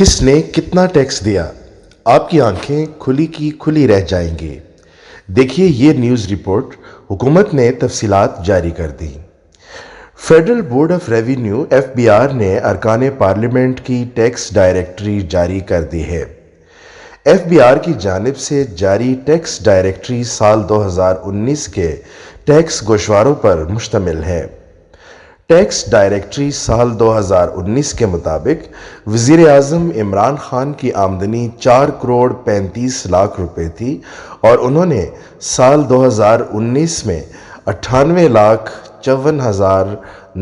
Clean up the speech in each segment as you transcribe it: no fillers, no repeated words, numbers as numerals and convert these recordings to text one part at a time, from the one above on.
کس نے کتنا ٹیکس دیا؟ آپ کی آنکھیں کھلی کی کھلی رہ جائیں گی۔ دیکھیے یہ نیوز رپورٹ، حکومت نے تفصیلات جاری کر دی۔ Federal Board of Revenue (FBR) نے ارکان پارلیمنٹ کی ٹیکس ڈائریکٹری جاری کر دی ہے۔ FBR کی جانب سے جاری ٹیکس ڈائریکٹری سال 2019 کے ٹیکس گوشواروں پر مشتمل ہے۔ ٹیکس ڈائریکٹری سال 2019 کے مطابق وزیر اعظم عمران خان کی آمدنی 4 کروڑ 35 لاکھ روپے تھی اور انہوں نے سال 2019 میں 98 لاکھ 54 ہزار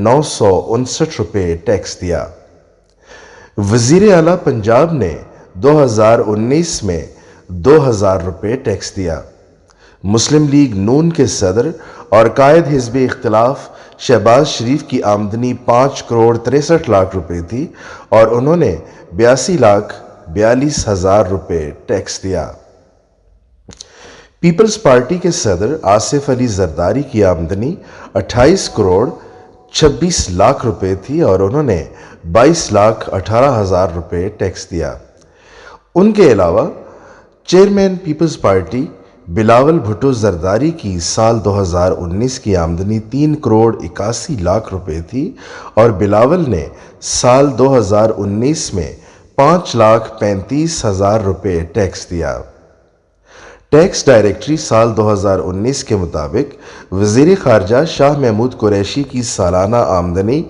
959 روپے ٹیکس دیا۔ وزیر اعلیٰ پنجاب نے 2019 میں 2000 روپے ٹیکس دیا۔ مسلم لیگ نون کے صدر اور قائد حزب اختلاف شہباز شریف کی آمدنی 5 کروڑ 63 لاکھ روپے تھی اور انہوں نے 82 لاکھ 42 ہزار روپے ٹیکس دیا۔ پیپلز پارٹی کے صدر آصف علی زرداری کی آمدنی 28 کروڑ 26 لاکھ روپے تھی اور انہوں نے 22 لاکھ 18 ہزار روپے ٹیکس دیا۔ ان کے علاوہ chairman Peoples Party Bilawal Bhutto Zardari کی سال 2019 کی آمدنی 3 کروڑ 81 لاکھ روپے تھی اور بلاول نے سال 2019 میں 5 لاکھ 35 ہزار روپے ٹیکس دیا۔ ٹیکس ڈائریکٹری سال 2019 کے مطابق وزیر خارجہ شاہ محمود قریشی کی سالانہ آمدنی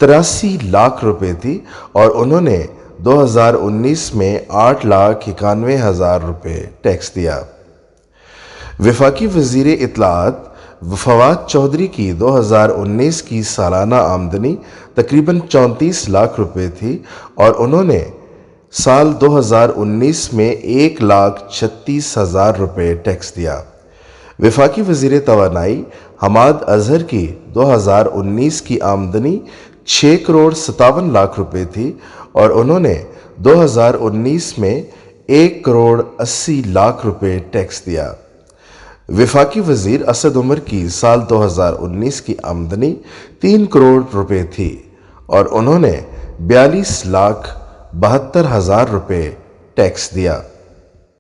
83 لاکھ روپے تھی اور انہوں نے 2019 میں 8 لاکھ 91 ہزار روپے ٹیکس دیا۔ وفاقی وزیر اطلاعات فواد چودھری کی 2019 کی سالانہ آمدنی تقریباً 34 لاکھ روپے تھی اور انہوں نے سال 2019 میں 1 لاکھ 36 ہزار روپے ٹیکس دیا۔ وفاقی وزیر توانائی حماد اظہر کی 2019 کی آمدنی 6 کروڑ 57 لاکھ روپے تھی اور انہوں نے 2019 میں 1 کروڑ 80 لاکھ روپے ٹیکس دیا۔ وفاقی وزیر اسد عمر کی سال 2019 کی آمدنی 3 کروڑ روپے تھی اور انہوں نے 42 لاکھ 72 ہزار روپے ٹیکس دیا۔